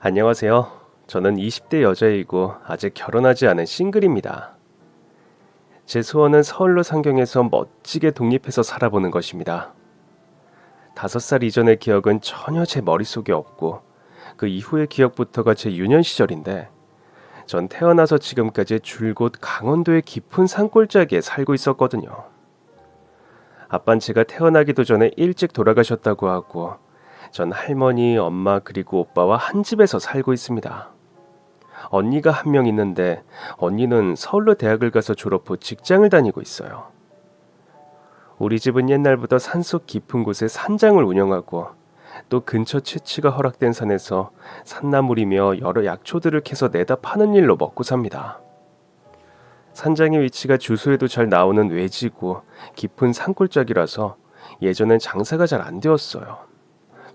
안녕하세요. 저는 20대 여자이고 아직 결혼하지 않은 싱글입니다. 제 소원은 서울로 상경해서 멋지게 독립해서 살아보는 것입니다. 5살 이전의 기억은 전혀 제 머릿속에 없고 그 이후의 기억부터가 제 유년 시절인데 전 태어나서 지금까지 줄곧 강원도의 깊은 산골짜기에 살고 있었거든요. 아빤 제가 태어나기도 전에 일찍 돌아가셨다고 하고 전 할머니, 엄마 그리고 오빠와 한 집에서 살고 있습니다. 언니가 한 명 있는데 언니는 서울로 대학을 가서 졸업 후 직장을 다니고 있어요. 우리 집은 옛날부터 산속 깊은 곳에 산장을 운영하고 또 근처 채취가 허락된 산에서 산나물이며 여러 약초들을 캐서 내다 파는 일로 먹고 삽니다. 산장의 위치가 주소에도 잘 나오는 외지고 깊은 산골짜기라서 예전엔 장사가 잘 안 되었어요.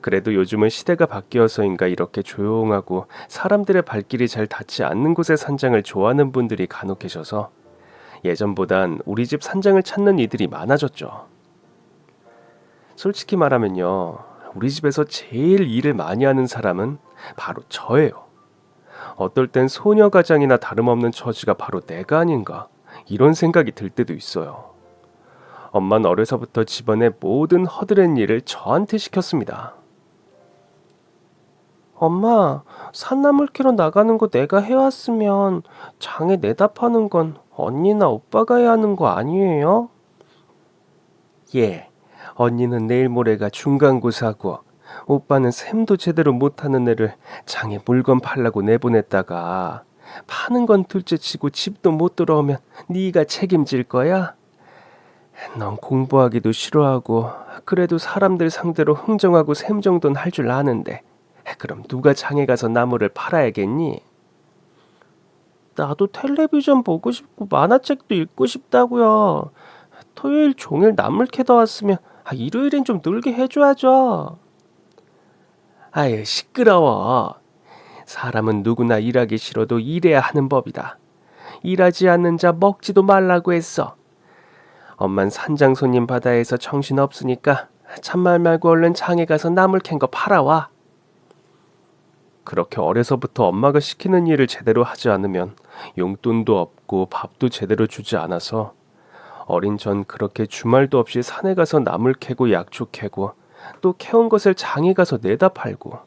그래도 요즘은 시대가 바뀌어서인가 이렇게 조용하고 사람들의 발길이 잘 닿지 않는 곳의 산장을 좋아하는 분들이 간혹 계셔서 예전보단 우리 집 산장을 찾는 이들이 많아졌죠. 솔직히 말하면요, 우리 집에서 제일 일을 많이 하는 사람은 바로 저예요. 어떨 땐 소녀가장이나 다름없는 처지가 바로 내가 아닌가 이런 생각이 들 때도 있어요. 엄마는 어려서부터 집안의 모든 허드렛 일을 저한테 시켰습니다. 엄마, 산나물 캐러 나가는 거 내가 해왔으면 장에 내다 파는 건 언니나 오빠가 해야 하는 거 아니에요? 예, 언니는 내일 모레가 중간고사고 오빠는 셈도 제대로 못하는 애를 장에 물건 팔라고 내보냈다가 파는 건 둘째치고 집도 못 돌아오면 네가 책임질 거야? 넌 공부하기도 싫어하고 그래도 사람들 상대로 흥정하고 셈 정도는 할 줄 아는데 그럼 누가 장에 가서 나무를 팔아야겠니? 나도 텔레비전 보고 싶고 만화책도 읽고 싶다고요. 토요일 종일 나물 캐다 왔으면 일요일엔 좀 놀게 해줘야죠. 아유 시끄러워. 사람은 누구나 일하기 싫어도 일해야 하는 법이다. 일하지 않는 자 먹지도 말라고 했어. 엄만 산장 손님 바다에서 정신 없으니까 참말 말고 얼른 장에 가서 나물 캔 거 팔아와. 그렇게 어려서부터 엄마가 시키는 일을 제대로 하지 않으면 용돈도 없고 밥도 제대로 주지 않아서 어린 전 그렇게 주말도 없이 산에 가서 나물 캐고 약초 캐고 또 캐온 것을 장에 가서 내다 팔고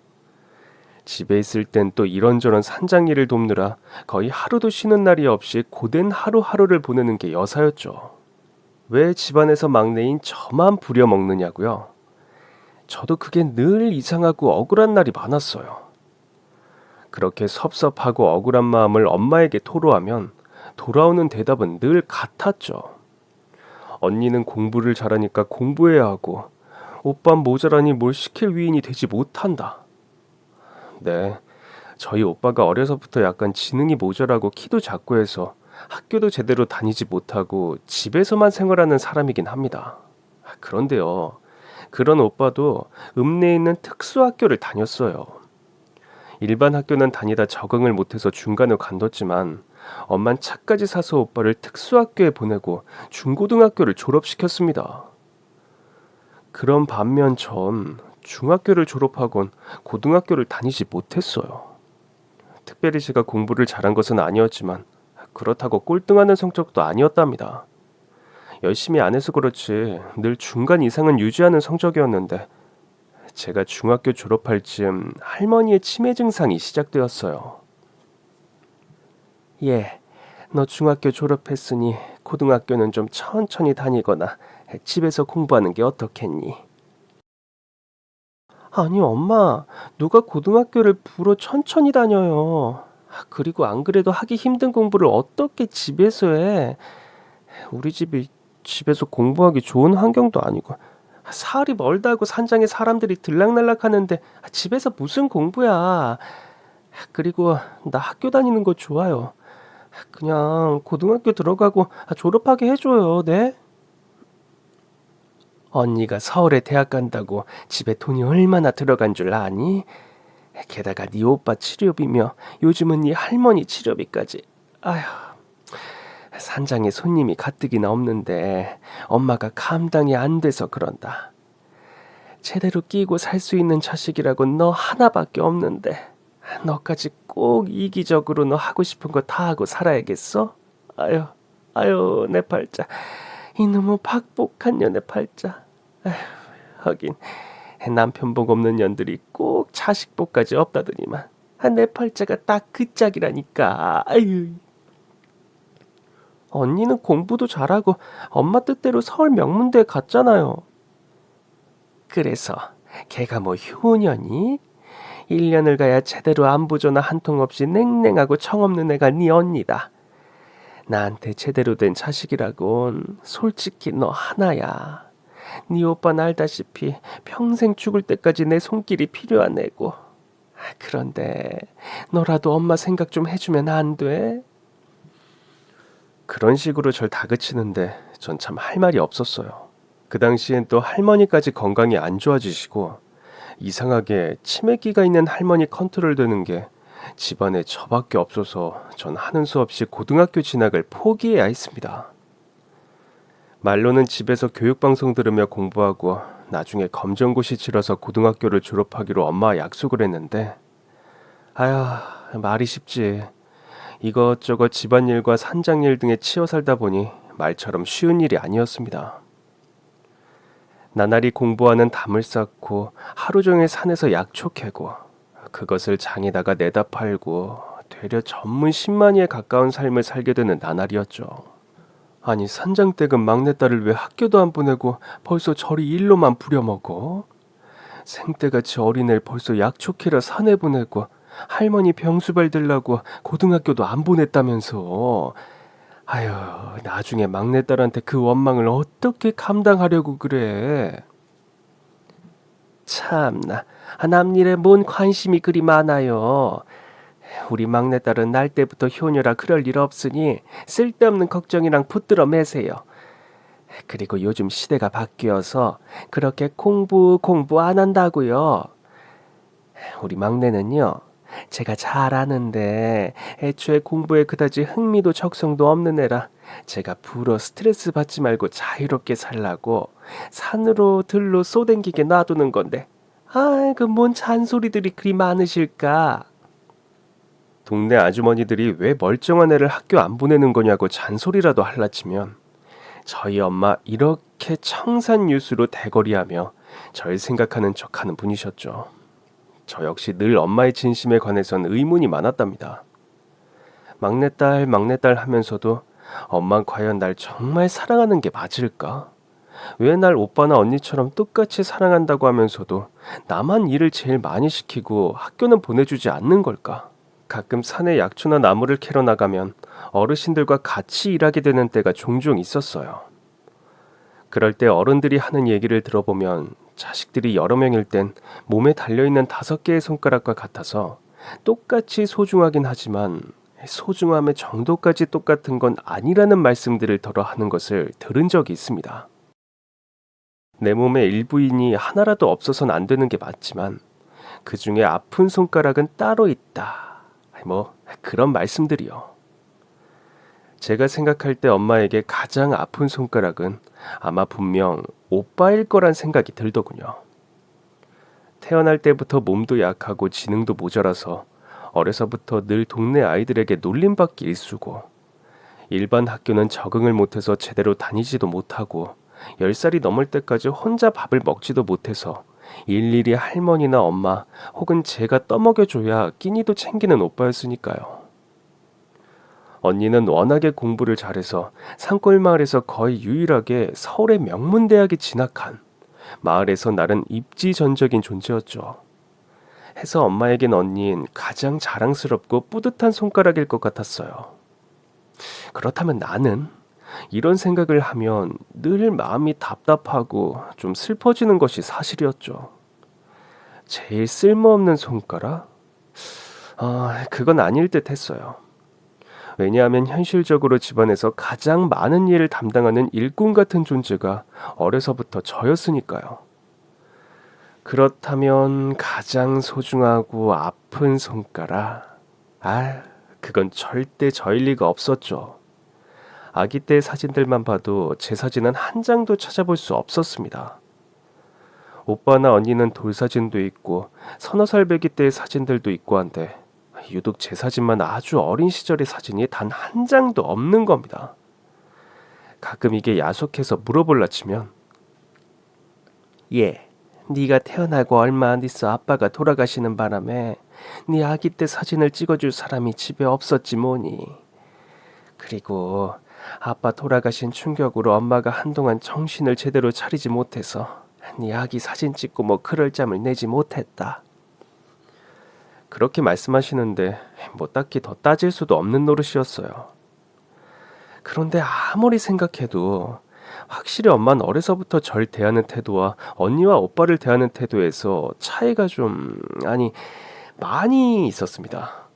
집에 있을 땐 또 이런저런 산장 일을 돕느라 거의 하루도 쉬는 날이 없이 고된 하루하루를 보내는 게 여사였죠. 왜 집안에서 막내인 저만 부려먹느냐고요? 저도 그게 늘 이상하고 억울한 날이 많았어요. 그렇게 섭섭하고 억울한 마음을 엄마에게 토로하면 돌아오는 대답은 늘 같았죠. 언니는 공부를 잘하니까 공부해야 하고 오빤 모자라니 뭘 시킬 위인이 되지 못한다. 네, 저희 오빠가 어려서부터 약간 지능이 모자라고 키도 작고 해서 학교도 제대로 다니지 못하고 집에서만 생활하는 사람이긴 합니다. 그런데요, 그런 오빠도 읍내에 있는 특수학교를 다녔어요. 일반 학교는 다니다 적응을 못해서 중간을 관뒀지만 엄만 차까지 사서 오빠를 특수학교에 보내고 중고등학교를 졸업시켰습니다. 그런 반면 전 중학교를 졸업하곤 고등학교를 다니지 못했어요. 특별히 제가 공부를 잘한 것은 아니었지만 그렇다고 꼴등하는 성적도 아니었답니다. 열심히 안 해서 그렇지 늘 중간 이상은 유지하는 성적이었는데 제가 중학교 졸업할 즈음 할머니의 치매 증상이 시작되었어요. 예, 너 중학교 졸업했으니 고등학교는 좀 천천히 다니거나 집에서 공부하는 게 어떻겠니? 아니 엄마, 누가 고등학교를 부러 천천히 다녀요. 그리고 안 그래도 하기 힘든 공부를 어떻게 집에서 해? 우리 집이 집에서 공부하기 좋은 환경도 아니고 사흘이 멀다고 산장에 사람들이 들락날락 하는데 집에서 무슨 공부야. 그리고 나 학교 다니는 거 좋아요. 그냥 고등학교 들어가고 졸업하게 해줘요. 네? 언니가 서울에 대학 간다고 집에 돈이 얼마나 들어간 줄 아니? 게다가 네 오빠 치료비며 요즘은 네 할머니 치료비까지. 아휴, 산장에 손님이 가뜩이나 없는데 엄마가 감당이 안 돼서 그런다. 제대로 끼고 살 수 있는 자식이라고 너 하나밖에 없는데 너까지 꼭 이기적으로 너 하고 싶은 거 다 하고 살아야겠어? 아유, 아유, 내 팔자. 이놈의 박복한 년의 팔자. 아휴, 하긴 남편 복 없는 년들이 꼭 자식 복까지 없다더니만 내 팔자가 딱 그 짝이라니까. 아유. 언니는 공부도 잘하고 엄마 뜻대로 서울 명문대에 갔잖아요. 그래서 걔가 뭐 효년이? 1년을 가야 제대로 안부 전화 한 통 없이 냉랭하고 청없는 애가 네 언니다. 나한테 제대로 된 자식이라곤 솔직히 너 하나야. 네 오빠는 알다시피 평생 죽을 때까지 내 손길이 필요한 애고. 그런데 너라도 엄마 생각 좀 해주면 안 돼? 그런 식으로 절 다그치는데 전 참 할 말이 없었어요. 그 당시엔 또 할머니까지 건강이 안 좋아지시고 이상하게 치매기가 있는 할머니 컨트롤 되는 게 집안에 저밖에 없어서 전 하는 수 없이 고등학교 진학을 포기해야 했습니다. 말로는 집에서 교육방송 들으며 공부하고 나중에 검정고시 치러서 고등학교를 졸업하기로 엄마와 약속을 했는데 아휴, 말이 쉽지. 이것저것 집안일과 산장일 등에 치여 살다 보니 말처럼 쉬운 일이 아니었습니다. 나날이 공부하는 담을 쌓고 하루 종일 산에서 약초 캐고 그것을 장에다가 내다 팔고 되려 전문 10만이에 가까운 삶을 살게 되는 나날이었죠. 아니 산장댁은 막내딸을 왜 학교도 안 보내고 벌써 저리 일로만 부려먹어? 생때같이 어린애를 벌써 약초 캐러 산에 보내고 할머니 병수발 들라고 고등학교도 안 보냈다면서. 아유, 나중에 막내딸한테 그 원망을 어떻게 감당하려고 그래. 참나, 남일에 뭔 관심이 그리 많아요. 우리 막내딸은 날 때부터 효녀라 그럴 일 없으니 쓸데없는 걱정이랑 붙들어 매세요. 그리고 요즘 시대가 바뀌어서 그렇게 공부 안 한다고요. 우리 막내는요, 제가 잘 아는데 애초에 공부에 그다지 흥미도 적성도 없는 애라 제가 부러 스트레스 받지 말고 자유롭게 살라고 산으로 들로 쏘댕기게 놔두는 건데 그 뭔 잔소리들이 그리 많으실까. 동네 아주머니들이 왜 멀쩡한 애를 학교 안 보내는 거냐고 잔소리라도 할라치면 저희 엄마 이렇게 청산유수로 대거리하며 절 생각하는 척하는 분이셨죠. 저 역시 늘 엄마의 진심에 관해선 의문이 많았답니다. 막내딸 하면서도 엄마 과연 날 정말 사랑하는 게 맞을까? 왜 날 오빠나 언니처럼 똑같이 사랑한다고 하면서도 나만 일을 제일 많이 시키고 학교는 보내주지 않는 걸까? 가끔 산에 약초나 나무를 캐러 나가면 어르신들과 같이 일하게 되는 때가 종종 있었어요. 그럴 때 어른들이 하는 얘기를 들어보면 자식들이 여러 명일 땐 몸에 달려있는 5개의 손가락과 같아서 똑같이 소중하긴 하지만 소중함의 정도까지 똑같은 건 아니라는 말씀들을 덜어 하는 것을 들은 적이 있습니다. 내 몸의 일부인이 하나라도 없어서는 안 되는 게 맞지만 그 중에 아픈 손가락은 따로 있다. 뭐 그런 말씀들이요. 제가 생각할 때 엄마에게 가장 아픈 손가락은 아마 분명 오빠일 거란 생각이 들더군요. 태어날 때부터 몸도 약하고 지능도 모자라서 어려서부터 늘 동네 아이들에게 놀림받기 일쑤고 일반 학교는 적응을 못해서 제대로 다니지도 못하고 10살이 넘을 때까지 혼자 밥을 먹지도 못해서 일일이 할머니나 엄마 혹은 제가 떠먹여줘야 끼니도 챙기는 오빠였으니까요. 언니는 워낙에 공부를 잘해서 산골마을에서 거의 유일하게 서울의 명문대학에 진학한 마을에서 나른 입지전적인 존재였죠. 해서 엄마에겐 언니는 가장 자랑스럽고 뿌듯한 손가락일 것 같았어요. 그렇다면 나는 이런 생각을 하면 늘 마음이 답답하고 좀 슬퍼지는 것이 사실이었죠. 제일 쓸모없는 손가락? 그건 아닐 듯 했어요. 왜냐하면 현실적으로 집안에서 가장 많은 일을 담당하는 일꾼 같은 존재가 어려서부터 저였으니까요. 그렇다면 가장 소중하고 아픈 손가락? 그건 절대 저일 리가 없었죠. 아기 때 사진들만 봐도 제 사진은 한 장도 찾아볼 수 없었습니다. 오빠나 언니는 돌사진도 있고 서너 살 배기 때의 사진들도 있고 한데 유독 제 사진만 아주 어린 시절의 사진이 단 한 장도 없는 겁니다. 가끔 이게 야속해서 물어볼라 치면 예, 네가 태어나고 얼마 안 있어 아빠가 돌아가시는 바람에 네 아기 때 사진을 찍어줄 사람이 집에 없었지 뭐니. 그리고 아빠 돌아가신 충격으로 엄마가 한동안 정신을 제대로 차리지 못해서 네 아기 사진 찍고 뭐 그럴 잠을 내지 못했다. 그렇게 말씀하시는데 뭐 딱히 더 따질 수도 없는 노릇이었어요. 그런데 아무리 생각해도 확실히 엄마는 어려서부터 절 대하는 태도와 언니와 오빠를 대하는 태도에서 차이가 많이 있었습니다.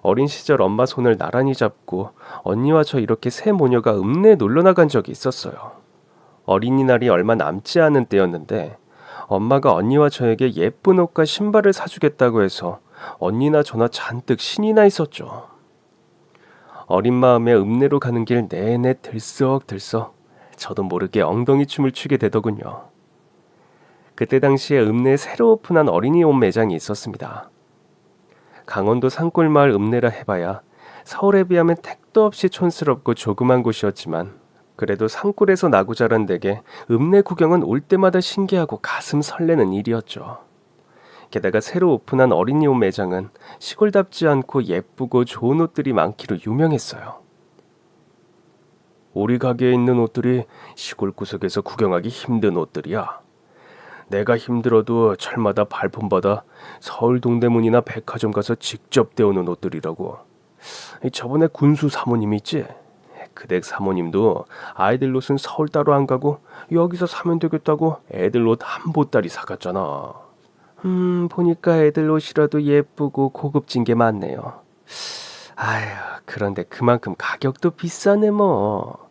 어린 시절 엄마 손을 나란히 잡고 언니와 저 이렇게 세 모녀가 읍내에 놀러 나간 적이 있었어요. 어린이날이 얼마 남지 않은 때였는데 엄마가 언니와 저에게 예쁜 옷과 신발을 사주겠다고 해서 언니나 저나 잔뜩 신이 나 있었죠. 어린 마음에 읍내로 가는 길 내내 들썩들썩 저도 모르게 엉덩이 춤을 추게 되더군요. 그때 당시에 읍내에 새로 오픈한 어린이 옷 매장이 있었습니다. 강원도 산골마을 읍내라 해봐야 서울에 비하면 택도 없이 촌스럽고 조그만 곳이었지만 그래도 산골에서 나고 자란 댁에 읍내 구경은 올 때마다 신기하고 가슴 설레는 일이었죠. 게다가 새로 오픈한 어린이 옷 매장은 시골답지 않고 예쁘고 좋은 옷들이 많기로 유명했어요. 우리 가게에 있는 옷들이 시골 구석에서 구경하기 힘든 옷들이야. 내가 힘들어도 철마다 발품받아 서울 동대문이나 백화점 가서 직접 떼오는 옷들이라고. 저번에 군수 사모님 있지? 그 댁 사모님도 아이들 옷은 서울 따로 안 가고 여기서 사면 되겠다고 애들 옷 한 보따리 사갔잖아. 보니까 애들 옷이라도 예쁘고 고급진 게 많네요. 아휴, 그런데 그만큼 가격도 비싸네 뭐.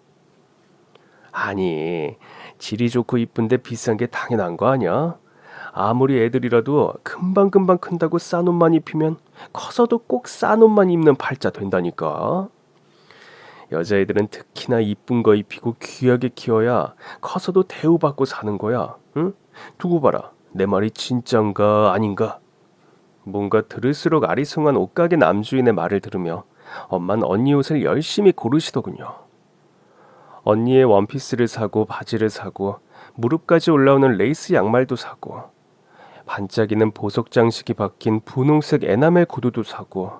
아니, 질이 좋고 이쁜데 비싼 게 당연한 거 아니야? 아무리 애들이라도 금방금방 큰다고 싼 옷만 입히면 커서도 꼭 싼 옷만 입는 팔자 된다니까. 여자애들은 특히나 이쁜 거 입히고 귀하게 키워야 커서도 대우받고 사는 거야. 응? 두고 봐라. 내 말이 진짠가 아닌가? 뭔가 들을수록 아리송한 옷가게 남주인의 말을 들으며 엄마는 언니 옷을 열심히 고르시더군요. 언니의 원피스를 사고 바지를 사고 무릎까지 올라오는 레이스 양말도 사고 반짝이는 보석 장식이 박힌 분홍색 에나멜 구두도 사고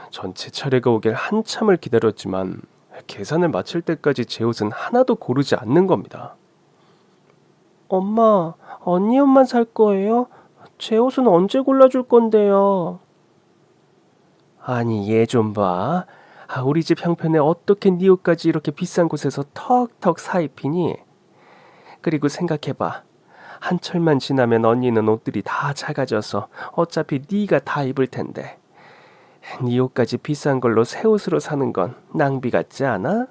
전체 차례가 오길 한참을 기다렸지만 계산을 마칠 때까지 제 옷은 하나도 고르지 않는 겁니다. 엄마, 언니 옷만 살 거예요? 제 옷은 언제 골라줄 건데요? 아니, 얘 좀 봐. 우리 집 형편에 어떻게 네 옷까지 이렇게 비싼 곳에서 턱턱 사입히니? 그리고 생각해봐. 한철만 지나면 언니는 옷들이 다 작아져서 어차피 네가 다 입을 텐데. 네 옷까지 비싼 걸로 새 옷으로 사는 건 낭비 같지 않아?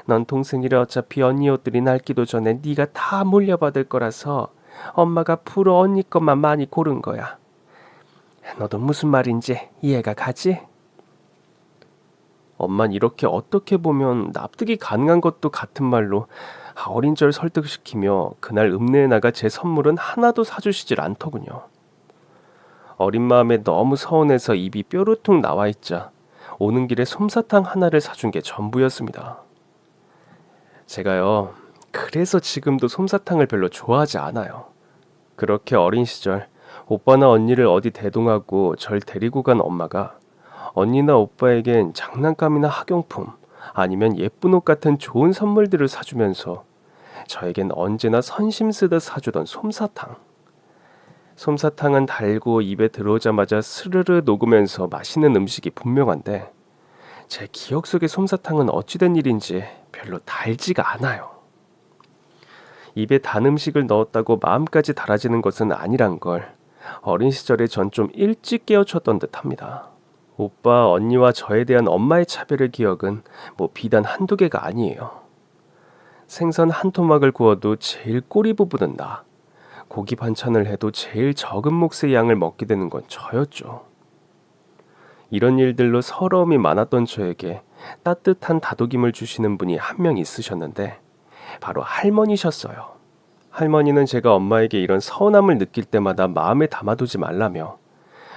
넌 동생이라 어차피 언니 옷들이 낡기도 전에 네가 다 물려받을 거라서 엄마가 프로 언니 것만 많이 고른 거야. 너도 무슨 말인지 이해가 가지? 엄만 이렇게 어떻게 보면 납득이 가능한 것도 같은 말로 어린 절 설득시키며 그날 읍내에 나가 제 선물은 하나도 사주시질 않더군요. 어린 마음에 너무 서운해서 입이 뾰루퉁 나와 있자 오는 길에 솜사탕 하나를 사준 게 전부였습니다. 제가요, 그래서 지금도 솜사탕을 별로 좋아하지 않아요. 그렇게 어린 시절 오빠나 언니를 어디 대동하고 절 데리고 간 엄마가 언니나 오빠에겐 장난감이나 학용품 아니면 예쁜 옷 같은 좋은 선물들을 사주면서 저에겐 언제나 선심 쓰듯 사주던 솜사탕. 솜사탕은 달고 입에 들어오자마자 스르르 녹으면서 맛있는 음식이 분명한데 제 기억 속의 솜사탕은 어찌된 일인지 별로 달지가 않아요. 입에 단 음식을 넣었다고 마음까지 달아지는 것은 아니란 걸 어린 시절에 전 좀 일찍 깨우쳤던 듯합니다. 오빠, 언니와 저에 대한 엄마의 차별의 기억은 뭐 비단 한두 개가 아니에요. 생선 한 토막을 구워도 제일 꼬리 부분은 나. 고기 반찬을 해도 제일 적은 몫의 양을 먹게 되는 건 저였죠. 이런 일들로 서러움이 많았던 저에게 따뜻한 다독임을 주시는 분이 한 명 있으셨는데 바로 할머니셨어요. 할머니는 제가 엄마에게 이런 서운함을 느낄 때마다 마음에 담아두지 말라며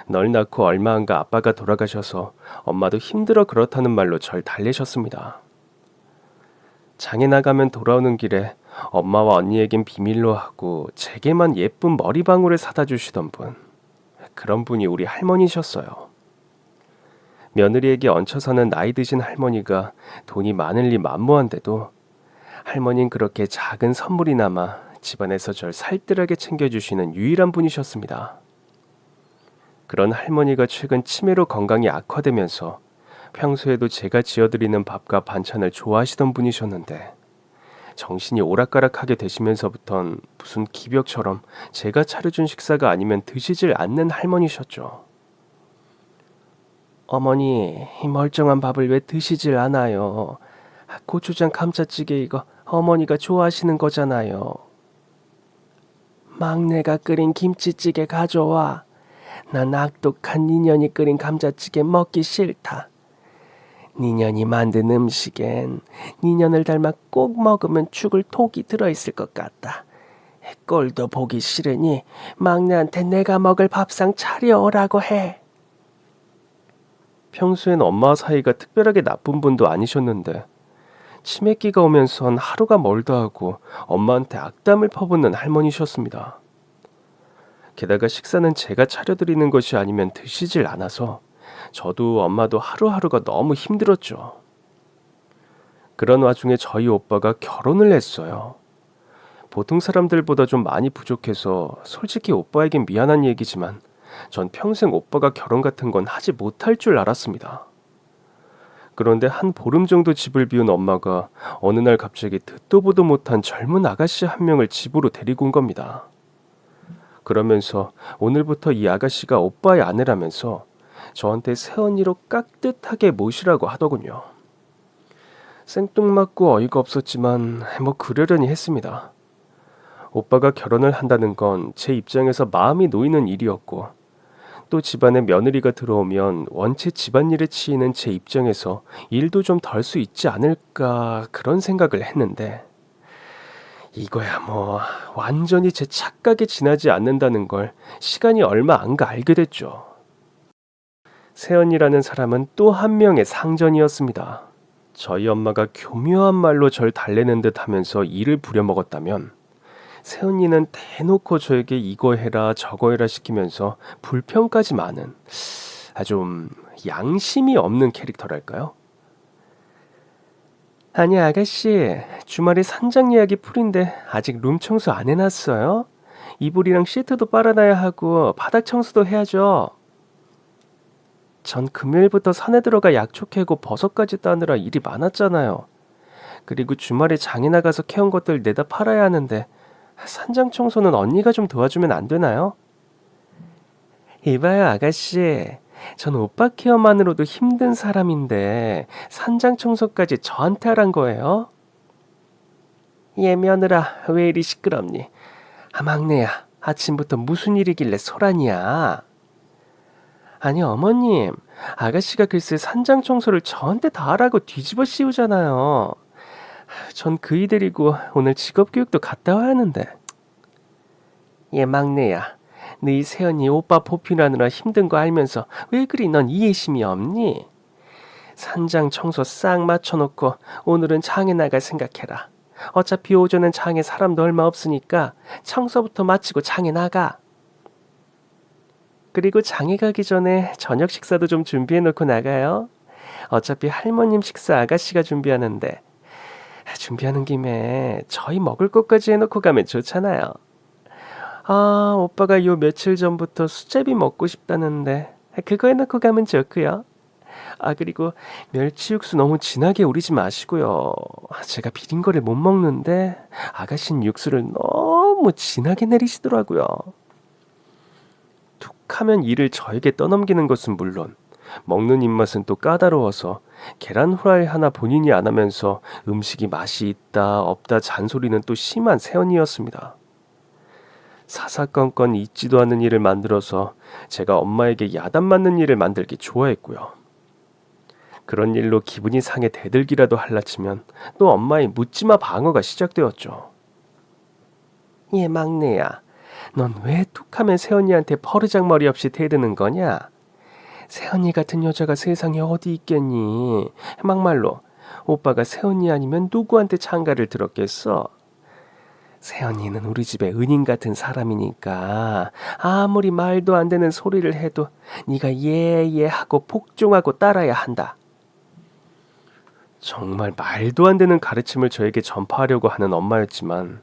널 낳고 얼마 안가 아빠가 돌아가셔서 엄마도 힘들어 그렇다는 말로 절 달래셨습니다. 장에 나가면 돌아오는 길에 엄마와 언니에겐 비밀로 하고 제게만 예쁜 머리방울을 사다 주시던 분. 그런 분이 우리 할머니셨어요. 며느리에게 얹혀 사는 나이 드신 할머니가 돈이 많을 리 만무한데도 할머니는 그렇게 작은 선물이나마 집안에서 절 살뜰하게 챙겨주시는 유일한 분이셨습니다. 그런 할머니가 최근 치매로 건강이 악화되면서 평소에도 제가 지어드리는 밥과 반찬을 좋아하시던 분이셨는데 정신이 오락가락하게 되시면서부턴 무슨 기벽처럼 제가 차려준 식사가 아니면 드시질 않는 할머니셨죠. 어머니, 이 멀쩡한 밥을 왜 드시질 않아요? 고추장 감자찌개 이거 어머니가 좋아하시는 거잖아요. 막내가 끓인 김치찌개 가져와. 난 악독한 니년이 끓인 감자찌개 먹기 싫다. 니년이 만든 음식엔 니년을 닮아 꼭 먹으면 죽을 독이 들어있을 것 같다. 꼴도 보기 싫으니 막내한테 내가 먹을 밥상 차려오라고 해. 평소엔 엄마 사이가 특별하게 나쁜 분도 아니셨는데 치매기가 오면선 하루가 멀다 하고 엄마한테 악담을 퍼붓는 할머니셨습니다. 게다가 식사는 제가 차려드리는 것이 아니면 드시질 않아서 저도 엄마도 하루하루가 너무 힘들었죠. 그런 와중에 저희 오빠가 결혼을 했어요. 보통 사람들보다 좀 많이 부족해서 솔직히 오빠에겐 미안한 얘기지만 전 평생 오빠가 결혼 같은 건 하지 못할 줄 알았습니다. 그런데 한 보름 정도 집을 비운 엄마가 어느 날 갑자기 듣도 보도 못한 젊은 아가씨 한 명을 집으로 데리고 온 겁니다. 그러면서 오늘부터 이 아가씨가 오빠의 아내라면서 저한테 새언니로 깍듯하게 모시라고 하더군요. 생뚱맞고 어이가 없었지만 뭐 그러려니 했습니다. 오빠가 결혼을 한다는 건 제 입장에서 마음이 놓이는 일이었고 또 집안에 며느리가 들어오면 원체 집안일에 치이는 제 입장에서 일도 좀 덜 수 있지 않을까 그런 생각을 했는데 이거야 뭐 완전히 제 착각에 지나지 않는다는 걸 시간이 얼마 안 가 알게 됐죠. 새언니라는 사람은 또 한 명의 상전이었습니다. 저희 엄마가 교묘한 말로 절 달래는 듯 하면서 일을 부려먹었다면 새언니는 대놓고 저에게 이거 해라 저거 해라 시키면서 불평까지 많은 좀 양심이 없는 캐릭터랄까요? 아니 아가씨, 주말에 산장 예약이 풀인데 아직 룸 청소 안 해놨어요? 이불이랑 시트도 빨아놔야 하고 바닥 청소도 해야죠. 전 금요일부터 산에 들어가 약초 캐고 버섯까지 따느라 일이 많았잖아요. 그리고 주말에 장에 나가서 캐온 것들 내다 팔아야 하는데 산장 청소는 언니가 좀 도와주면 안 되나요? 이봐요 아가씨, 전 오빠 케어만으로도 힘든 사람인데 산장 청소까지 저한테 하란 거예요? 얘 며느라 왜 이리 시끄럽니? 막내야, 아침부터 무슨 일이길래 소란이야? 아니 어머님, 아가씨가 글쎄 산장 청소를 저한테 다 하라고 뒤집어 씌우잖아요. 전 그이 데리고 오늘 직업교육도 갔다 와야 하는데. 얘 막내야, 너희 새언니 오빠 보필하느라 힘든 거 알면서 왜 그리 넌 이해심이 없니? 산장 청소 싹 맞춰놓고 오늘은 장에 나갈 생각해라. 어차피 오전엔 장에 사람도 얼마 없으니까 청소부터 마치고 장에 나가. 그리고 장에 가기 전에 저녁 식사도 좀 준비해놓고 나가요. 어차피 할머님 식사 아가씨가 준비하는데 준비하는 김에 저희 먹을 것까지 해놓고 가면 좋잖아요. 아, 오빠가 요 며칠 전부터 수제비 먹고 싶다는데 그거 해놓고 가면 좋고요. 아, 그리고 멸치 육수 너무 진하게 우리지 마시고요. 제가 비린 거를 못 먹는데 아가씨는 육수를 너무 진하게 내리시더라고요. 툭하면 일을 저에게 떠넘기는 것은 물론 먹는 입맛은 또 까다로워서 계란 후라이 하나 본인이 안 하면서 음식이 맛이 있다 없다 잔소리는 또 심한 새언니였습니다. 사사건건 있지도 않은 일을 만들어서 제가 엄마에게 야단 맞는 일을 만들기 좋아했고요. 그런 일로 기분이 상해 대들기라도 할라치면 또 엄마의 묻지마 방어가 시작되었죠. 얘 막내야, 넌 왜 툭하면 새언니한테 버르장머리 없이 대드는 거냐? 새언니 같은 여자가 세상에 어디 있겠니? 막말로 오빠가 새언니 아니면 누구한테 장가를 들었겠어? 새언니는 우리 집의 은인 같은 사람이니까 아무리 말도 안 되는 소리를 해도 네가 예예 하고 복종하고 따라야 한다. 정말 말도 안 되는 가르침을 저에게 전파하려고 하는 엄마였지만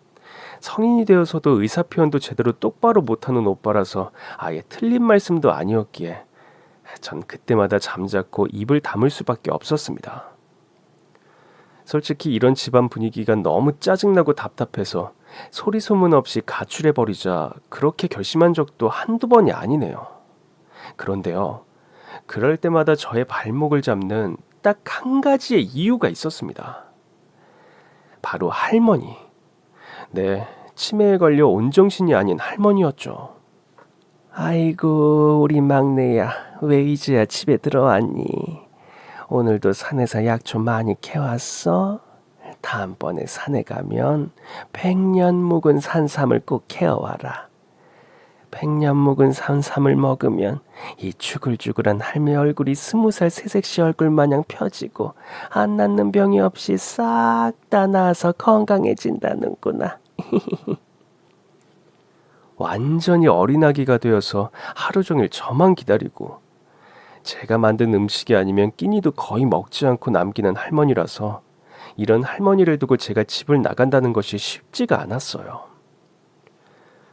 성인이 되어서도 의사표현도 제대로 똑바로 못하는 오빠라서 아예 틀린 말씀도 아니었기에 전 그때마다 잠자코 입을 다물 수밖에 없었습니다. 솔직히 이런 집안 분위기가 너무 짜증나고 답답해서 소리 소문 없이 가출해버리자 그렇게 결심한 적도 한두 번이 아니네요. 그런데요, 그럴 때마다 저의 발목을 잡는 딱 한 가지의 이유가 있었습니다. 바로 할머니. 네, 치매에 걸려 온정신이 아닌 할머니였죠. 아이고, 우리 막내야, 왜 이제야 집에 들어왔니? 오늘도 산에서 약초 많이 캐왔어? 다음번에 산에 가면 100년 묵은 산삼을 꼭 캐어와라. 100년 묵은 산삼을 먹으면 이 주글주글한 할매 얼굴이 20살 새색시 얼굴 마냥 펴지고 안 낫는 병이 없이 싹 다 나아서 건강해진다는구나. 완전히 어린아기가 되어서 하루 종일 저만 기다리고 제가 만든 음식이 아니면 끼니도 거의 먹지 않고 남기는 할머니라서 이런 할머니를 두고 제가 집을 나간다는 것이 쉽지가 않았어요.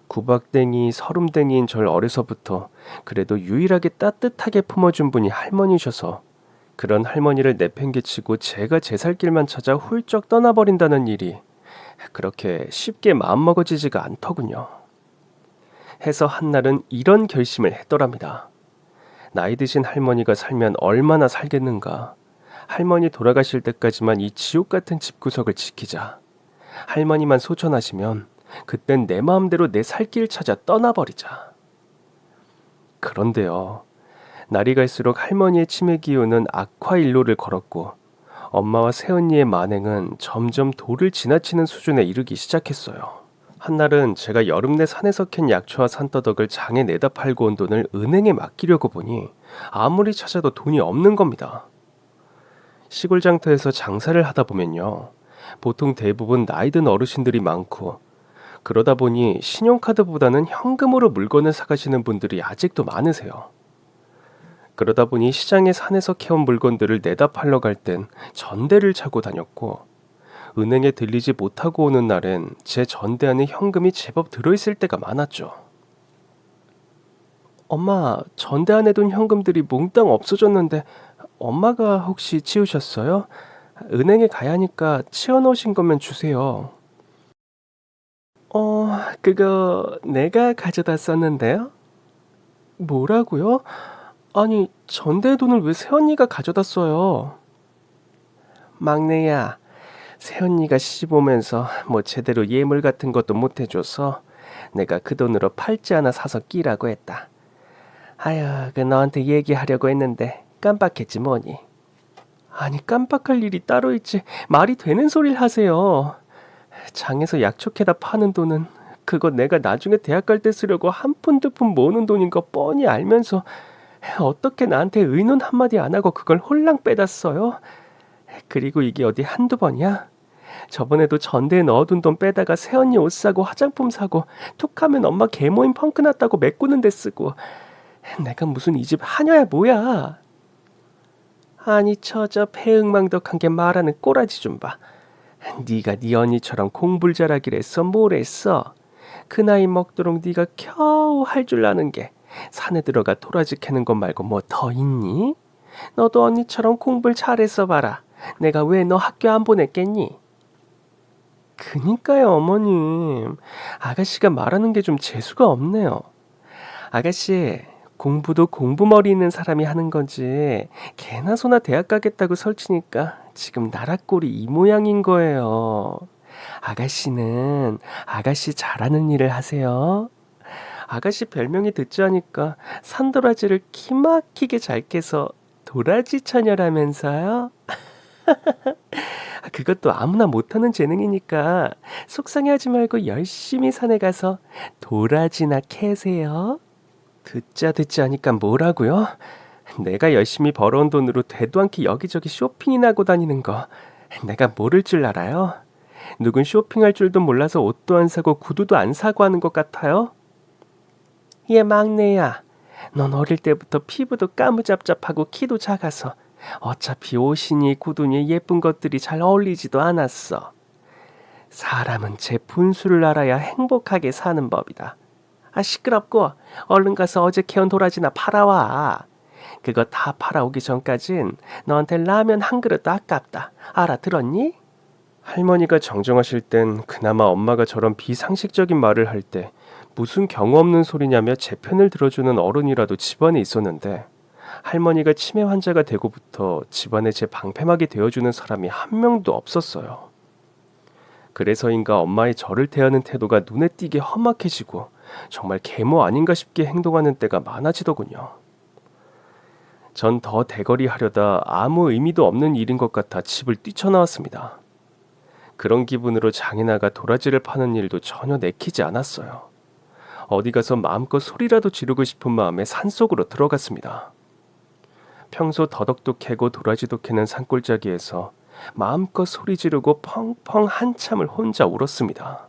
구박댕이, 서름댕이인 절 어려서부터 그래도 유일하게 따뜻하게 품어준 분이 할머니셔서 그런 할머니를 내팽개치고 제가 제 살 길만 찾아 훌쩍 떠나버린다는 일이 그렇게 쉽게 마음먹어지지가 않더군요. 해서 한날은 이런 결심을 했더랍니다. 나이 드신 할머니가 살면 얼마나 살겠는가. 할머니 돌아가실 때까지만 이 지옥 같은 집구석을 지키자. 할머니만 소천하시면 그땐 내 마음대로 내 살 길 찾아 떠나버리자. 그런데요, 날이 갈수록 할머니의 치매 기운은 악화 일로를 걸었고 엄마와 새언니의 만행은 점점 도를 지나치는 수준에 이르기 시작했어요. 한날은 제가 여름 내 산에서 캔 약초와 산더덕을 장에 내다 팔고 온 돈을 은행에 맡기려고 보니 아무리 찾아도 돈이 없는 겁니다. 시골 장터에서 장사를 하다 보면요, 보통 대부분 나이 든 어르신들이 많고 그러다 보니 신용카드보다는 현금으로 물건을 사가시는 분들이 아직도 많으세요. 그러다 보니 시장에 산에서 캐온 물건들을 내다 팔러 갈 땐 전대를 차고 다녔고 은행에 들리지 못하고 오는 날엔 제 전대 안에 현금이 제법 들어있을 때가 많았죠. 엄마, 전대 안에 둔 현금들이 몽땅 없어졌는데 엄마가 혹시 치우셨어요? 은행에 가야 하니까 치워놓으신 거면 주세요. 그거 내가 가져다 썼는데요? 뭐라고요? 아니, 전대 돈을 왜 새언니가 가져다 써요? 막내야, 새언니가 시집 오면서 뭐 제대로 예물 같은 것도 못 해줘서 내가 그 돈으로 팔찌 하나 사서 끼라고 했다. 아유, 그 너한테 얘기하려고 했는데 깜빡했지 뭐니. 아니, 깜빡할 일이 따로 있지 말이 되는 소리를 하세요. 장에서 약초 캐다 파는 돈은 그거 내가 나중에 대학 갈 때 쓰려고 한 푼 두 푼 모으는 돈인 거 뻔히 알면서 어떻게 나한테 의논 한마디 안 하고 그걸 홀랑 빼다 써요? 그리고 이게 어디 한두 번이야? 저번에도 전대에 넣어둔 돈 빼다가 새언니 옷 사고 화장품 사고 툭하면 엄마 개모임 펑크 났다고 메꾸는 데 쓰고. 내가 무슨 이 집 하녀야 뭐야. 아니 저 폐응망덕한 게 말하는 꼬라지 좀 봐. 네가 네 언니처럼 공부를 잘하기랬어 뭘 했어. 그 나이 먹도록 네가 겨우 할 줄 아는 게 산에 들어가 도라지 캐는 것 말고 뭐 더 있니? 너도 언니처럼 공부를 잘했어 봐라. 내가 왜 너 학교 안 보냈겠니? 그니까요 어머님. 아가씨가 말하는 게 좀 재수가 없네요. 아가씨, 공부도 공부머리 있는 사람이 하는 거지 개나 소나 대학 가겠다고 설치니까 지금 나락골이 이 모양인 거예요. 아가씨는 아가씨 잘하는 일을 하세요. 아가씨 별명이 듣지 않으니까 산도라지를 기막히게 잘 깨서 도라지 처녀라면서요? 그것도 아무나 못하는 재능이니까 속상해하지 말고 열심히 산에 가서 도라지나 캐세요. 듣자 하니까 뭐라고요? 내가 열심히 벌어온 돈으로 되도 않게 여기저기 쇼핑이나 하고 다니는 거 내가 모를 줄 알아요? 누군 쇼핑할 줄도 몰라서 옷도 안 사고 구두도 안 사고 하는 것 같아요? 얘 막내야, 넌 어릴 때부터 피부도 까무잡잡하고 키도 작아서 어차피 옷이니 구두니 예쁜 것들이 잘 어울리지도 않았어. 사람은 제 분수를 알아야 행복하게 사는 법이다. 아, 시끄럽고 얼른 가서 어제 캐온 도라지나 팔아와. 그거 다 팔아오기 전까진 너한테 라면 한 그릇도 아깝다. 알아들었니? 할머니가 정정하실 땐 그나마 엄마가 저런 비상식적인 말을 할 때 무슨 경우 없는 소리냐며 제 편을 들어주는 어른이라도 집안에 있었는데, 할머니가 치매 환자가 되고부터 집안에 제 방패막이 되어주는 사람이 한 명도 없었어요. 그래서인가 엄마의 저를 대하는 태도가 눈에 띄게 험악해지고 정말 계모 아닌가 싶게 행동하는 때가 많아지더군요. 전 더 대거리 하려다 아무 의미도 없는 일인 것 같아 집을 뛰쳐나왔습니다. 그런 기분으로 장에 나가 도라지를 파는 일도 전혀 내키지 않았어요. 어디 가서 마음껏 소리라도 지르고 싶은 마음에 산속으로 들어갔습니다. 평소 더덕도 캐고 도라지도 캐는 산골짜기에서 마음껏 소리 지르고 펑펑 한참을 혼자 울었습니다.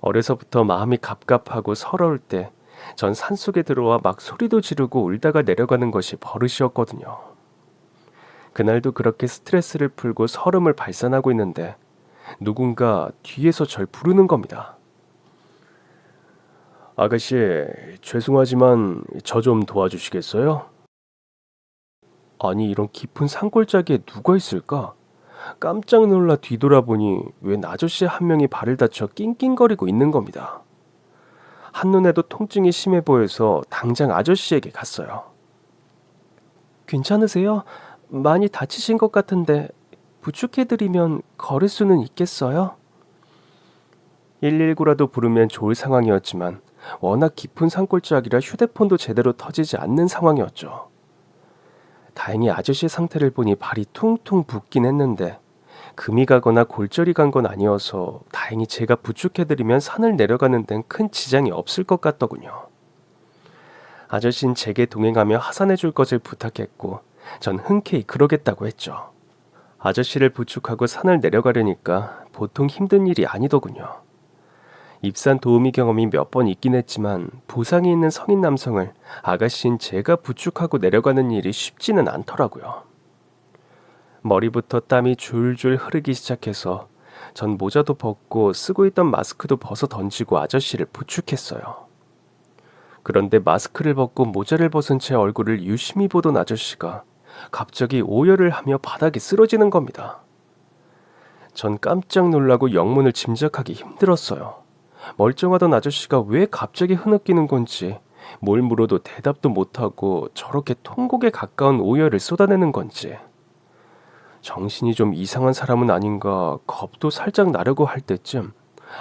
어려서부터 마음이 갑갑하고 서러울 때 전 산속에 들어와 막 소리도 지르고 울다가 내려가는 것이 버릇이었거든요. 그날도 그렇게 스트레스를 풀고 서름을 발산하고 있는데 누군가 뒤에서 절 부르는 겁니다. 아가씨, 죄송하지만 저 좀 도와주시겠어요? 아니, 이런 깊은 산골짜기에 누가 있을까? 깜짝 놀라 뒤돌아보니 웬 아저씨 한 명이 발을 다쳐 낑낑거리고 있는 겁니다. 한눈에도 통증이 심해 보여서 당장 아저씨에게 갔어요. 괜찮으세요? 많이 다치신 것 같은데 부축해드리면 걸을 수는 있겠어요? 119라도 부르면 좋을 상황이었지만 워낙 깊은 산골짜기라 휴대폰도 제대로 터지지 않는 상황이었죠. 다행히 아저씨 상태를 보니 발이 퉁퉁 붓긴 했는데 금이 가거나 골절이 간 건 아니어서 다행히 제가 부축해드리면 산을 내려가는 데는 큰 지장이 없을 것 같더군요. 아저씨는 제게 동행하며 하산해줄 것을 부탁했고 전 흔쾌히 그러겠다고 했죠. 아저씨를 부축하고 산을 내려가려니까 보통 힘든 일이 아니더군요. 입산 도우미 경험이 몇 번 있긴 했지만 부상이 있는 성인 남성을 아가씨인 제가 부축하고 내려가는 일이 쉽지는 않더라고요. 머리부터 땀이 줄줄 흐르기 시작해서 전 모자도 벗고 쓰고 있던 마스크도 벗어 던지고 아저씨를 부축했어요. 그런데 마스크를 벗고 모자를 벗은 제 얼굴을 유심히 보던 아저씨가 갑자기 오열을 하며 바닥에 쓰러지는 겁니다. 전 깜짝 놀라고 영문을 짐작하기 힘들었어요. 멀쩡하던 아저씨가 왜 갑자기 흐느끼는 건지, 뭘 물어도 대답도 못하고 저렇게 통곡에 가까운 오열을 쏟아내는 건지. 정신이 좀 이상한 사람은 아닌가 겁도 살짝 나려고 할 때쯤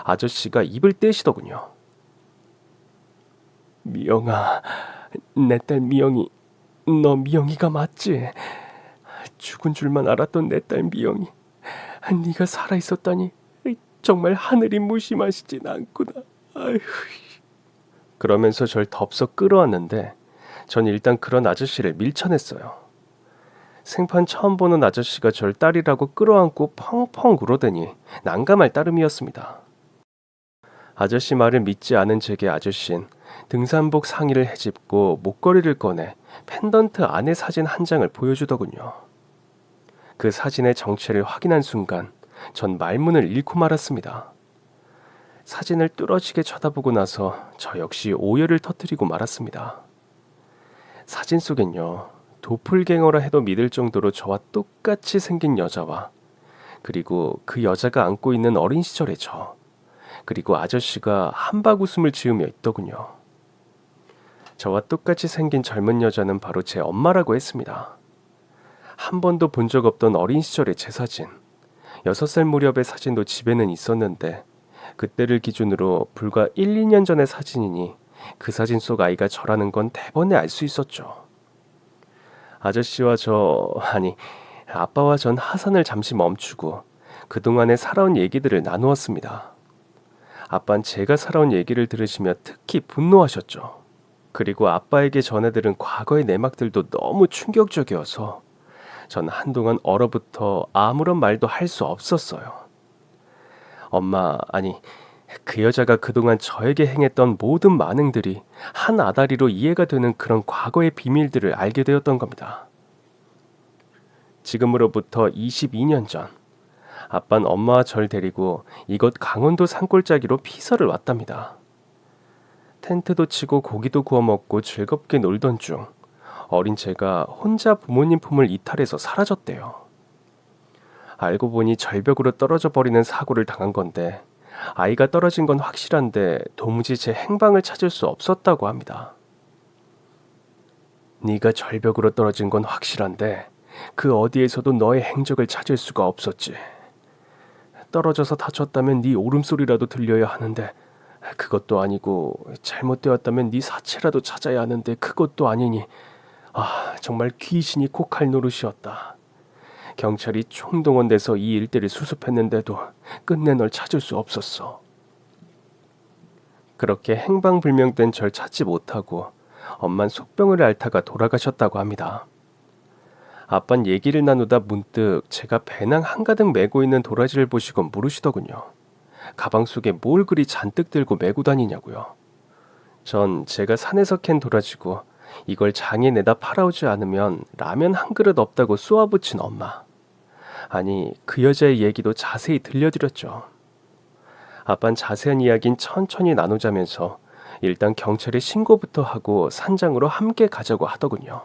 아저씨가 입을 떼시더군요. 미영아, 내 딸 미영이, 너 미영이가 맞지? 죽은 줄만 알았던 내 딸 미영이, 네가 살아있었다니 정말 하늘이 무심하시진 않구나. 아휴. 그러면서 절 덥석 끌어왔는데 전 일단 그런 아저씨를 밀쳐냈어요. 생판 처음 보는 아저씨가 절 딸이라고 끌어안고 펑펑 울어대니 난감할 따름이었습니다. 아저씨 말을 믿지 않은 제게 아저씨는 등산복 상의를 헤집고 목걸이를 꺼내 펜던트 안의 사진 한 장을 보여주더군요. 그 사진의 정체를 확인한 순간 전 말문을 잃고 말았습니다. 사진을 뚫어지게 쳐다보고 나서 저 역시 오열을 터뜨리고 말았습니다. 사진 속엔요, 도플갱어라 해도 믿을 정도로 저와 똑같이 생긴 여자와, 그리고 그 여자가 안고 있는 어린 시절의 저, 그리고 아저씨가 한박 웃음을 지으며 있더군요. 저와 똑같이 생긴 젊은 여자는 바로 제 엄마라고 했습니다. 한 번도 본 적 없던 어린 시절의 제 사진, 6살 무렵의 사진도 집에는 있었는데 그때를 기준으로 불과 1, 2년 전의 사진이니 그 사진 속 아이가 저라는 건 대번에 알 수 있었죠. 아저씨와 아빠와 전 하산을 잠시 멈추고 그동안에 살아온 얘기들을 나누었습니다. 아빠는 제가 살아온 얘기를 들으시며 특히 분노하셨죠. 그리고 아빠에게 전해 들은 과거의 내막들도 너무 충격적이어서 전 한동안 얼어붙어 아무런 말도 할 수 없었어요. 엄마, 아니, 그 여자가 그동안 저에게 행했던 모든 만행들이 한 아다리로 이해가 되는 그런 과거의 비밀들을 알게 되었던 겁니다. 지금으로부터 22년 전, 아빠는 엄마와 절 데리고 이곳 강원도 산골짜기로 피서를 왔답니다. 텐트도 치고 고기도 구워 먹고 즐겁게 놀던 중 어린 제가 혼자 부모님 품을 이탈해서 사라졌대요. 알고 보니 절벽으로 떨어져 버리는 사고를 당한 건데 아이가 떨어진 건 확실한데 도무지 제 행방을 찾을 수 없었다고 합니다. 네가 절벽으로 떨어진 건 확실한데 그 어디에서도 너의 행적을 찾을 수가 없었지. 떨어져서 다쳤다면 네 울음소리라도 들려야 하는데 그것도 아니고 잘못되었다면 네 사체라도 찾아야 하는데 그것도 아니니 정말 귀신이 코칼 노릇이었다. 경찰이 총동원돼서 이 일대를 수습했는데도 끝내 널 찾을 수 없었어. 그렇게 행방불명된 절 찾지 못하고 엄만 속병을 앓다가 돌아가셨다고 합니다. 아빤 얘기를 나누다 문득 제가 배낭 한가득 메고 있는 도라지를 보시고 물으시더군요. 가방 속에 뭘 그리 잔뜩 들고 메고 다니냐고요. 전 제가 산에서 캔 도라지고 이걸 장에 내다 팔아오지 않으면 라면 한 그릇 없다고 쏘아붙인 엄마. 아니, 그 여자의 얘기도 자세히 들려드렸죠. 아빤 자세한 이야기는 천천히 나누자면서 일단 경찰에 신고부터 하고 산장으로 함께 가자고 하더군요.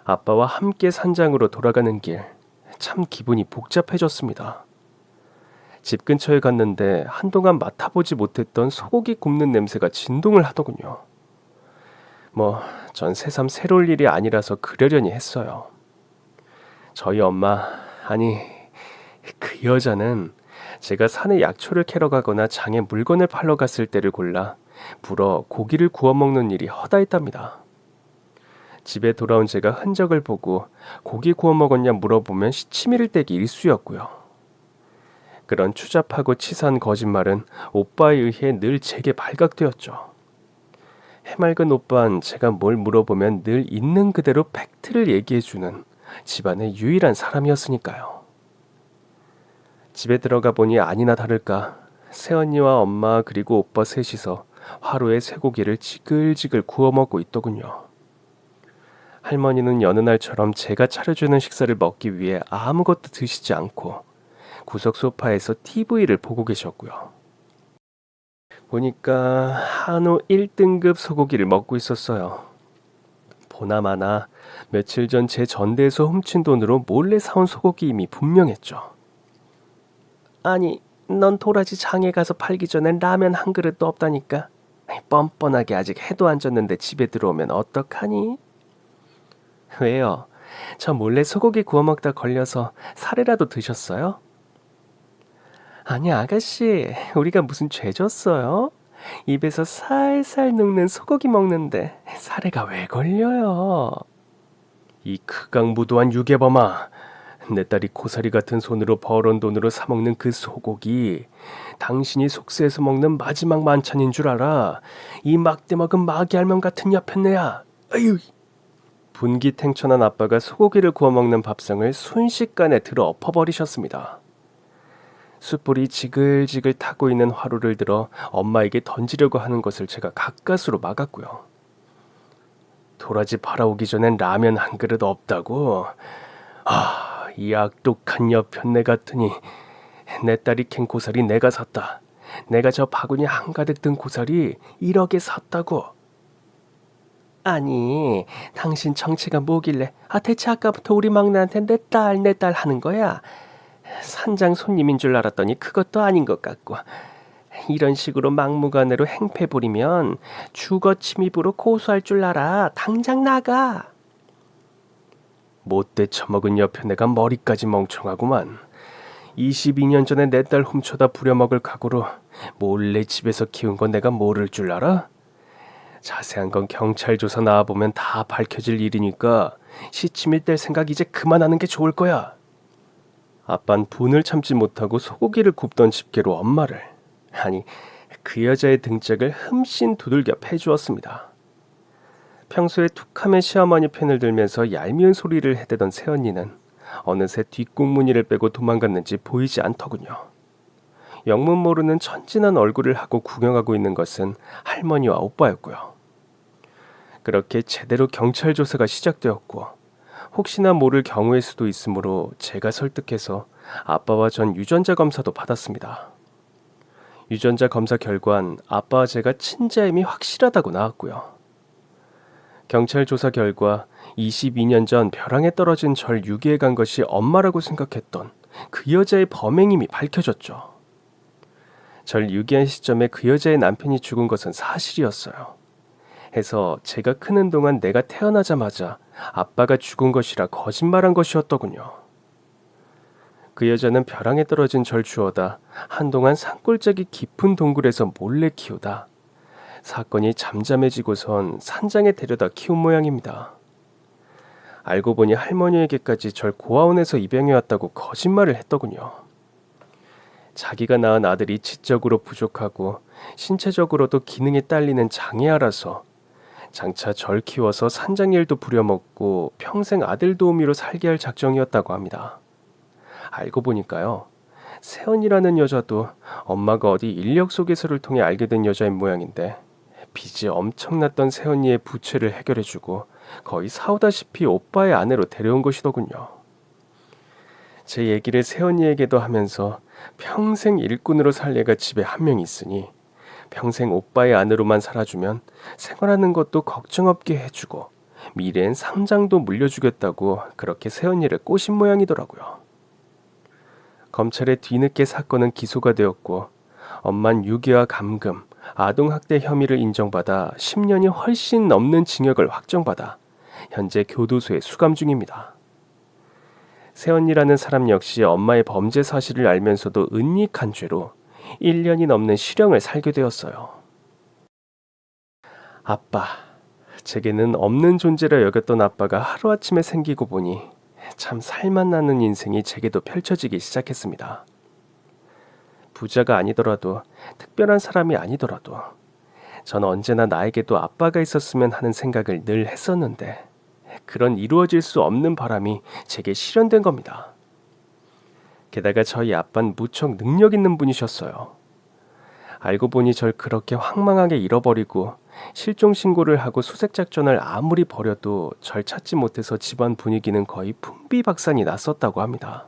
아빠와 함께 산장으로 돌아가는 길, 참 기분이 복잡해졌습니다. 집 근처에 갔는데 한동안 맡아보지 못했던 소고기 굽는 냄새가 진동을 하더군요. 전 새삼 새로울 일이 아니라서 그러려니 했어요. 저희 엄마, 아니 그 여자는 제가 산에 약초를 캐러 가거나 장에 물건을 팔러 갔을 때를 골라 불어 고기를 구워 먹는 일이 허다했답니다. 집에 돌아온 제가 흔적을 보고 고기 구워 먹었냐 물어보면 시치미를 떼기 일쑤였고요. 그런 추잡하고 치사한 거짓말은 오빠에 의해 늘 제게 발각되었죠. 해맑은 오빠는 제가 뭘 물어보면 늘 있는 그대로 팩트를 얘기해주는 집안의 유일한 사람이었으니까요. 집에 들어가 보니 아니나 다를까 새언니와 엄마 그리고 오빠 셋이서 화로에 쇠고기를 지글지글 구워 먹고 있더군요. 할머니는 여느 날처럼 제가 차려주는 식사를 먹기 위해 아무것도 드시지 않고 구석 소파에서 TV를 보고 계셨고요. 보니까 한우 1등급 소고기를 먹고 있었어요. 보나마나 며칠 전 제 전대에서 훔친 돈으로 몰래 사온 소고기임이 분명했죠. 아니, 넌 도라지 장에 가서 팔기 전엔 라면 한 그릇도 없다니까. 뻔뻔하게 아직 해도 안 졌는데 집에 들어오면 어떡하니? 왜요? 저 몰래 소고기 구워 먹다 걸려서 살해라도 드셨어요? 아니 아가씨, 우리가 무슨 죄 졌어요? 입에서 살살 녹는 소고기 먹는데 살해가 왜 걸려요? 이 극악무도한 유괴범아, 내 딸이 고사리 같은 손으로 벌어온 돈으로 사먹는 그 소고기, 당신이 속세에서 먹는 마지막 만찬인 줄 알아. 이 막대 먹은 마귀알몸 같은 여편네야. 아유! 분기탱천한 아빠가 소고기를 구워 먹는 밥상을 순식간에 들어 엎어버리셨습니다. 숯불이 지글지글 타고 있는 화로를 들어 엄마에게 던지려고 하는 것을 제가 가까스로 막았고요. 도라지 팔아오기 전엔 라면 한 그릇 없다고? 이 악독한 여편네 같으니 내 딸이 캔 고사리 내가 샀다. 내가 저 바구니 한가득 든 고사리 1억에 샀다고. 아니, 당신 정체가 뭐길래 대체 아까부터 우리 막내한테 내 딸 하는 거야? 산장 손님인 줄 알았더니 그것도 아닌 것 같고, 이런 식으로 막무가내로 행패 부리면 주거 침입으로 고소할 줄 알아. 당장 나가. 못돼 처먹은 여편네가 머리까지 멍청하구만. 22년 전에 내 딸 훔쳐다 부려먹을 각오로 몰래 집에서 키운 건 내가 모를 줄 알아? 자세한 건 경찰 조사 나와보면 다 밝혀질 일이니까 시치밀 뗄 생각 이제 그만하는 게 좋을 거야. 아빤 분을 참지 못하고 소고기를 굽던 집게로 엄마를, 아니 그 여자의 등짝을 흠씬 두들겨 패주었습니다. 평소에 툭하면 시어머니 편을 들면서 얄미운 소리를 해대던 새언니는 어느새 뒷꽁무니를 빼고 도망갔는지 보이지 않더군요. 영문 모르는 천진한 얼굴을 하고 구경하고 있는 것은 할머니와 오빠였고요. 그렇게 제대로 경찰 조사가 시작되었고, 혹시나 모를 경우일 수도 있으므로 제가 설득해서 아빠와 전 유전자 검사도 받았습니다. 유전자 검사 결과는 아빠와 제가 친자임이 확실하다고 나왔고요. 경찰 조사 결과 22년 전 벼랑에 떨어진 절 유기해 간 것이 엄마라고 생각했던 그 여자의 범행임이 밝혀졌죠. 절 유기한 시점에 그 여자의 남편이 죽은 것은 사실이었어요. 해서 제가 크는 동안 내가 태어나자마자 아빠가 죽은 것이라 거짓말한 것이었더군요. 그 여자는 벼랑에 떨어진 절 주워다 한동안 산골짜기 깊은 동굴에서 몰래 키우다 사건이 잠잠해지고선 산장에 데려다 키운 모양입니다. 알고 보니 할머니에게까지 절 고아원에서 입양해왔다고 거짓말을 했더군요. 자기가 낳은 아들이 지적으로 부족하고 신체적으로도 기능이 딸리는 장애아라서 장차 절 키워서 산장일도 부려먹고 평생 아들 도우미로 살게 할 작정이었다고 합니다. 알고 보니까요, 세연이라는 여자도 엄마가 어디 인력 소개서를 통해 알게 된 여자인 모양인데 빚이 엄청났던 세연이의 부채를 해결해주고 거의 사오다시피 오빠의 아내로 데려온 것이더군요. 제 얘기를 세연이에게도 하면서 평생 일꾼으로 살 애가 집에 한 명 있으니 평생 오빠의 아내로만 살아주면 생활하는 것도 걱정 없게 해주고 미래엔 상장도 물려주겠다고 그렇게 세연이를 꼬신 모양이더라고요. 검찰에 뒤늦게 사건은 기소가 되었고 엄만 유기와 감금, 아동학대 혐의를 인정받아 10년이 훨씬 넘는 징역을 확정받아 현재 교도소에 수감 중입니다. 세연이라는 사람 역시 엄마의 범죄 사실을 알면서도 은닉한 죄로 1년이 넘는 실형을 살게 되었어요. 아빠, 제게는 없는 존재라 여겼던 아빠가 하루아침에 생기고 보니 참 살맛 나는 인생이 제게도 펼쳐지기 시작했습니다. 부자가 아니더라도 특별한 사람이 아니더라도 전 언제나 나에게도 아빠가 있었으면 하는 생각을 늘 했었는데 그런 이루어질 수 없는 바람이 제게 실현된 겁니다. 게다가 저희 아빠는 무척 능력 있는 분이셨어요. 알고 보니 절 그렇게 황망하게 잃어버리고 실종 신고를 하고 수색 작전을 아무리 벌여도 절 찾지 못해서 집안 분위기는 거의 풍비박산이 났었다고 합니다.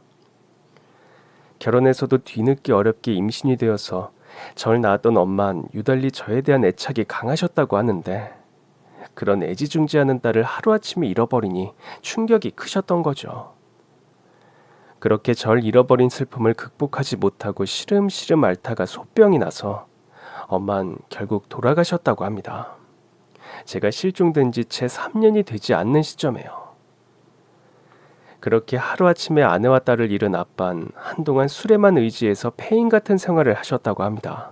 결혼해서도 뒤늦게 어렵게 임신이 되어서 절 낳았던 엄마는 유달리 저에 대한 애착이 강하셨다고 하는데 그런 애지중지하는 딸을 하루아침에 잃어버리니 충격이 크셨던 거죠. 그렇게 절 잃어버린 슬픔을 극복하지 못하고 시름시름 앓다가 소병이 나서 엄만 결국 돌아가셨다고 합니다. 제가 실종된 지 채 3년이 되지 않는 시점에요. 그렇게 하루아침에 아내와 딸을 잃은 아빠는 한동안 술에만 의지해서 폐인 같은 생활을 하셨다고 합니다.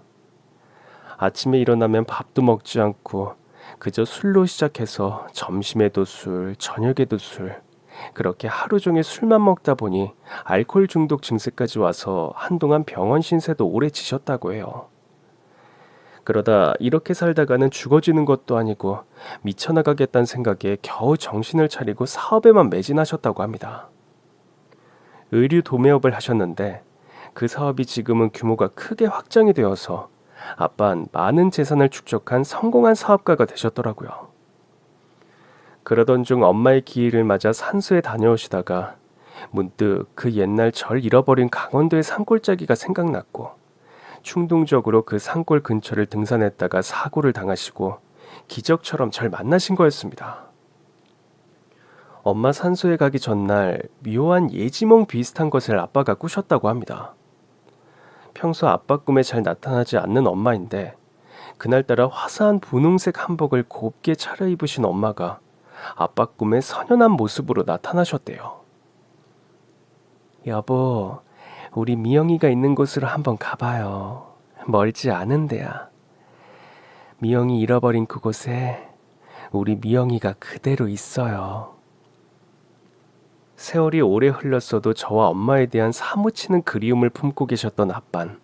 아침에 일어나면 밥도 먹지 않고 그저 술로 시작해서 점심에도 술, 저녁에도 술, 그렇게 하루 종일 술만 먹다 보니 알코올 중독 증세까지 와서 한동안 병원 신세도 오래 지셨다고 해요. 그러다 이렇게 살다가는 죽어지는 것도 아니고 미쳐나가겠다는 생각에 겨우 정신을 차리고 사업에만 매진하셨다고 합니다. 의류 도매업을 하셨는데 그 사업이 지금은 규모가 크게 확장이 되어서 아빠는 많은 재산을 축적한 성공한 사업가가 되셨더라고요. 그러던 중 엄마의 기일을 맞아 산소에 다녀오시다가 문득 그 옛날 절 잃어버린 강원도의 산골짜기가 생각났고 충동적으로 그 산골 근처를 등산했다가 사고를 당하시고 기적처럼 절 만나신 거였습니다. 엄마 산소에 가기 전날 묘한 예지몽 비슷한 것을 아빠가 꾸셨다고 합니다. 평소 아빠 꿈에 잘 나타나지 않는 엄마인데 그날따라 화사한 분홍색 한복을 곱게 차려입으신 엄마가 아빠 꿈에 선연한 모습으로 나타나셨대요. 여보, 우리 미영이가 있는 곳으로 한번 가봐요. 멀지 않은 데야. 미영이 잃어버린 그곳에 우리 미영이가 그대로 있어요. 세월이 오래 흘렀어도 저와 엄마에 대한 사무치는 그리움을 품고 계셨던 아빤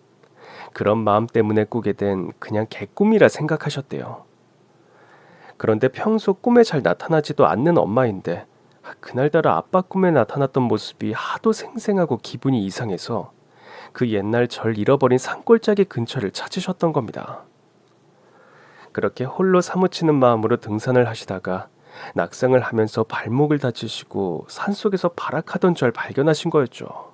그런 마음 때문에 꾸게 된 그냥 개꿈이라 생각하셨대요. 그런데 평소 꿈에 잘 나타나지도 않는 엄마인데 그날따라 아빠 꿈에 나타났던 모습이 하도 생생하고 기분이 이상해서 그 옛날 절 잃어버린 산골짜기 근처를 찾으셨던 겁니다. 그렇게 홀로 사무치는 마음으로 등산을 하시다가 낙상을 하면서 발목을 다치시고 산속에서 발악하던 절 발견하신 거였죠.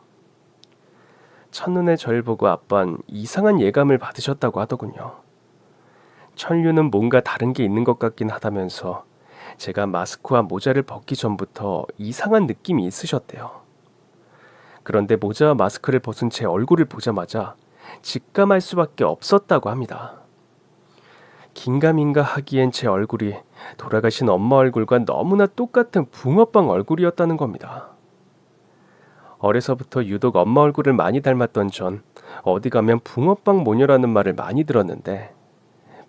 첫눈에 절 보고 아빤 이상한 예감을 받으셨다고 하더군요. 천류는 뭔가 다른 게 있는 것 같긴 하다면서 제가 마스크와 모자를 벗기 전부터 이상한 느낌이 있으셨대요. 그런데 모자와 마스크를 벗은 제 얼굴을 보자마자 직감할 수밖에 없었다고 합니다. 긴가민가 하기엔 제 얼굴이 돌아가신 엄마 얼굴과 너무나 똑같은 붕어빵 얼굴이었다는 겁니다. 어려서부터 유독 엄마 얼굴을 많이 닮았던 전 어디 가면 붕어빵 모녀라는 말을 많이 들었는데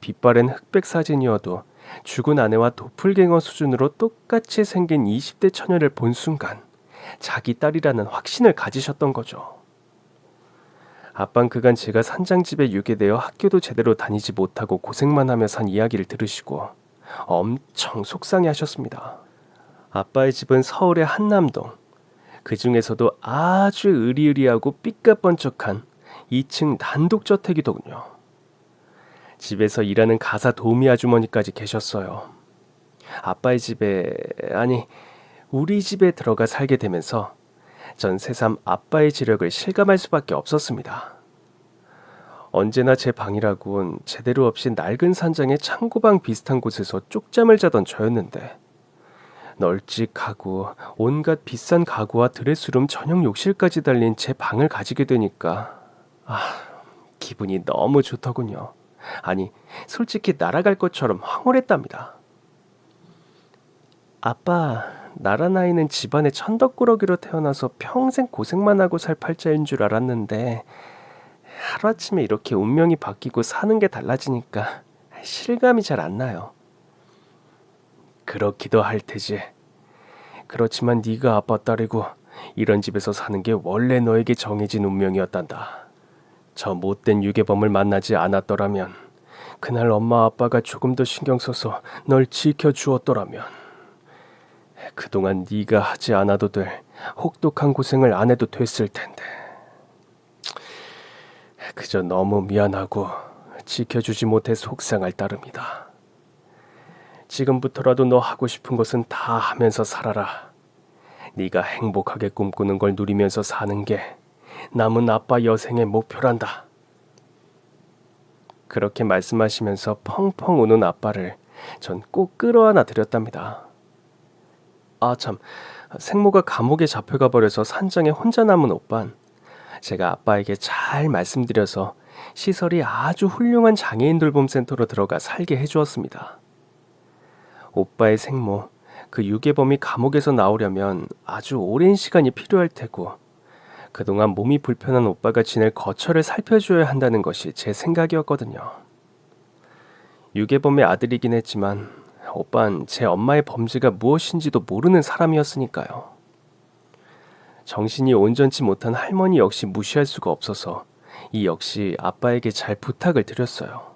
빛바랜 흑백 사진이어도 죽은 아내와 도플갱어 수준으로 똑같이 생긴 20대 처녀를 본 순간 자기 딸이라는 확신을 가지셨던 거죠. 아빤 그간 제가 산장집에 유괴되어 학교도 제대로 다니지 못하고 고생만 하며 산 이야기를 들으시고 엄청 속상해 하셨습니다. 아빠의 집은 서울의 한남동, 그 중에서도 아주 으리으리하고 삐까번쩍한 2층 단독저택이더군요. 집에서 일하는 가사 도우미 아주머니까지 계셨어요. 아빠의 집에, 아니 우리 집에 들어가 살게 되면서 전 새삼 아빠의 지력을 실감할 수밖에 없었습니다. 언제나 제 방이라곤 제대로 없이 낡은 산장의 창고방 비슷한 곳에서 쪽잠을 자던 저였는데 널찍하고 온갖 비싼 가구와 드레스룸 전용 욕실까지 달린 제 방을 가지게 되니까 기분이 너무 좋더군요. 아니 솔직히 날아갈 것처럼 황홀했답니다. 아빠, 나란 아이는 집안의 천덕꾸러기로 태어나서 평생 고생만 하고 살 팔자인 줄 알았는데 하루아침에 이렇게 운명이 바뀌고 사는 게 달라지니까 실감이 잘 안 나요. 그렇기도 할 테지. 그렇지만 네가 아빠 딸이고 이런 집에서 사는 게 원래 너에게 정해진 운명이었단다. 저 못된 유괴범을 만나지 않았더라면, 그날 엄마 아빠가 조금 더 신경 써서 널 지켜주었더라면, 그동안 네가 하지 않아도 될 혹독한 고생을 안 해도 됐을 텐데. 그저 너무 미안하고 지켜주지 못해 속상할 따름이다. 지금부터라도 너 하고 싶은 것은 다 하면서 살아라. 네가 행복하게 꿈꾸는 걸 누리면서 사는 게 남은 아빠 여생의 목표란다. 그렇게 말씀하시면서 펑펑 우는 아빠를 전 꼭 끌어안아 드렸답니다. 참, 생모가 감옥에 잡혀가 버려서 산장에 혼자 남은 오빤 제가 아빠에게 잘 말씀드려서 시설이 아주 훌륭한 장애인 돌봄 센터로 들어가 살게 해주었습니다. 오빠의 생모, 그 유괴범이 감옥에서 나오려면 아주 오랜 시간이 필요할 테고 그동안 몸이 불편한 오빠가 지낼 거처를 살펴줘야 한다는 것이 제 생각이었거든요. 유괴범의 아들이긴 했지만 오빤 제 엄마의 범죄가 무엇인지도 모르는 사람이었으니까요. 정신이 온전치 못한 할머니 역시 무시할 수가 없어서 이 역시 아빠에게 잘 부탁을 드렸어요.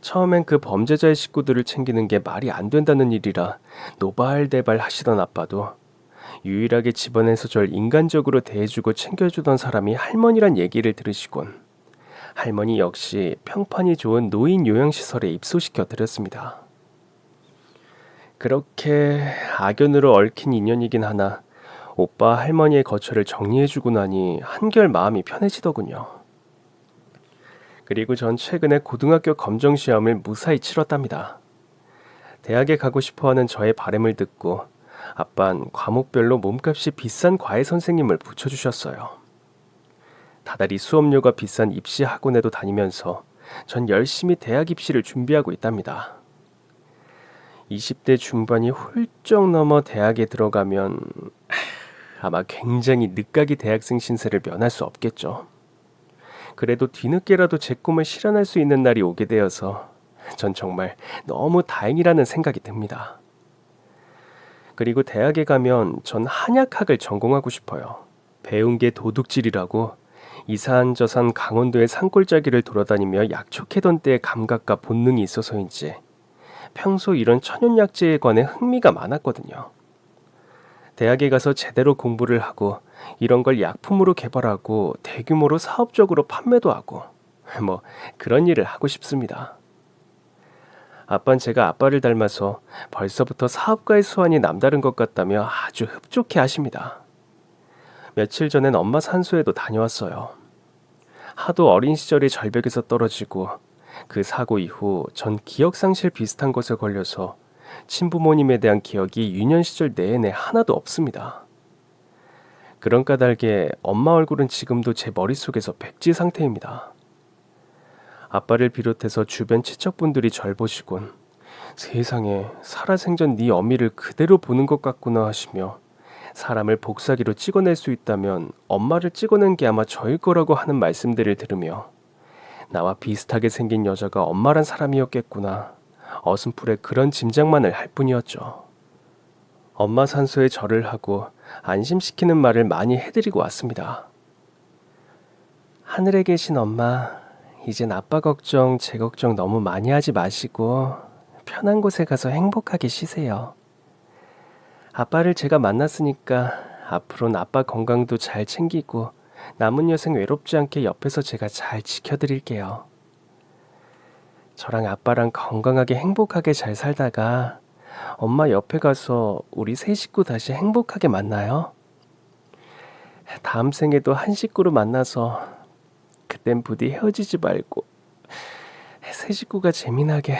처음엔 그 범죄자의 식구들을 챙기는 게 말이 안 된다는 일이라 노발대발 하시던 아빠도 유일하게 집안에서 절 인간적으로 대해주고 챙겨주던 사람이 할머니란 얘기를 들으시곤 할머니 역시 평판이 좋은 노인 요양시설에 입소시켜 드렸습니다. 그렇게 악연으로 얽힌 인연이긴 하나 오빠 할머니의 거처를 정리해주고 나니 한결 마음이 편해지더군요. 그리고 전 최근에 고등학교 검정시험을 무사히 치렀답니다. 대학에 가고 싶어하는 저의 바람을 듣고 아빤 과목별로 몸값이 비싼 과외 선생님을 붙여주셨어요. 다달이 수업료가 비싼 입시 학원에도 다니면서 전 열심히 대학 입시를 준비하고 있답니다. 20대 중반이 훌쩍 넘어 대학에 들어가면 아마 굉장히 늦가기 대학생 신세를 면할 수 없겠죠. 그래도 뒤늦게라도 제 꿈을 실현할 수 있는 날이 오게 되어서 전 정말 너무 다행이라는 생각이 듭니다. 그리고 대학에 가면 전 한약학을 전공하고 싶어요. 배운 게 도둑질이라고 이산저산 강원도의 산골짜기를 돌아다니며 약촉해던 때의 감각과 본능이 있어서인지 평소 이런 천연약재에 관해 흥미가 많았거든요. 대학에 가서 제대로 공부를 하고 이런 걸 약품으로 개발하고 대규모로 사업적으로 판매도 하고 뭐 그런 일을 하고 싶습니다. 아빠는 제가 아빠를 닮아서 벌써부터 사업가의 수완이 남다른 것 같다며 아주 흡족해 하십니다. 며칠 전엔 엄마 산소에도 다녀왔어요. 하도 어린 시절의 절벽에서 떨어지고 그 사고 이후 전 기억상실 비슷한 것에 걸려서 친부모님에 대한 기억이 유년 시절 내내 하나도 없습니다. 그런 까닭에 엄마 얼굴은 지금도 제 머릿속에서 백지 상태입니다. 아빠를 비롯해서 주변 친척분들이 절 보시곤 세상에 살아생전 네 어미를 그대로 보는 것 같구나 하시며 사람을 복사기로 찍어낼 수 있다면 엄마를 찍어낸 게 아마 저일 거라고 하는 말씀들을 들으며 나와 비슷하게 생긴 여자가 엄마란 사람이었겠구나 어슴풀에 그런 짐작만을 할 뿐이었죠. 엄마 산소에 절을 하고 안심시키는 말을 많이 해드리고 왔습니다. 하늘에 계신 엄마, 이젠 아빠 걱정, 제 걱정 너무 많이 하지 마시고 편한 곳에 가서 행복하게 쉬세요. 아빠를 제가 만났으니까 앞으로는 아빠 건강도 잘 챙기고 남은 여생 외롭지 않게 옆에서 제가 잘 지켜드릴게요. 저랑 아빠랑 건강하게 행복하게 잘 살다가 엄마 옆에 가서 우리 세 식구 다시 행복하게 만나요. 다음 생에도 한 식구로 만나서 그땐 부디 헤어지지 말고 세 식구가 재미나게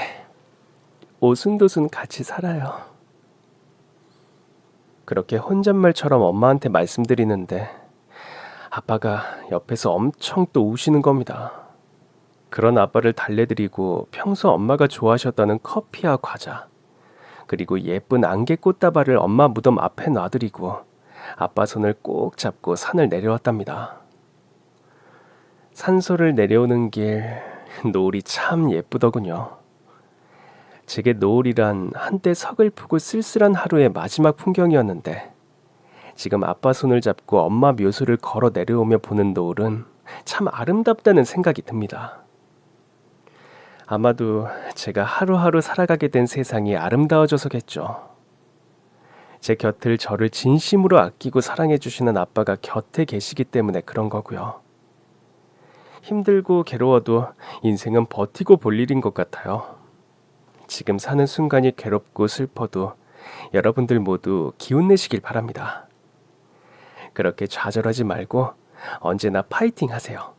오순도순 같이 살아요. 그렇게 혼잣말처럼 엄마한테 말씀드리는데 아빠가 옆에서 엄청 또 우시는 겁니다. 그런 아빠를 달래드리고 평소 엄마가 좋아하셨다는 커피와 과자 그리고 예쁜 안개 꽃다발을 엄마 무덤 앞에 놔드리고 아빠 손을 꼭 잡고 산을 내려왔답니다. 산소를 내려오는 길 노을이 참 예쁘더군요. 제게 노을이란 한때 서글프고 쓸쓸한 하루의 마지막 풍경이었는데 지금 아빠 손을 잡고 엄마 묘소를 걸어 내려오며 보는 노을은 참 아름답다는 생각이 듭니다. 아마도 제가 하루하루 살아가게 된 세상이 아름다워져서겠죠. 제 곁을 저를 진심으로 아끼고 사랑해 주시는 아빠가 곁에 계시기 때문에 그런 거고요. 힘들고 괴로워도 인생은 버티고 볼 일인 것 같아요. 지금 사는 순간이 괴롭고 슬퍼도 여러분들 모두 기운 내시길 바랍니다. 그렇게 좌절하지 말고 언제나 파이팅 하세요.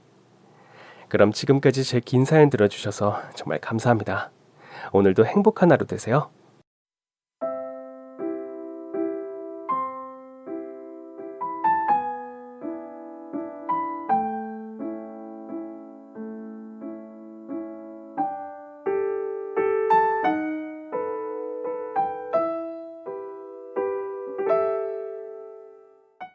그럼 지금까지 제 긴 사연 들어주셔서 정말 감사합니다. 오늘도 행복한 하루 되세요.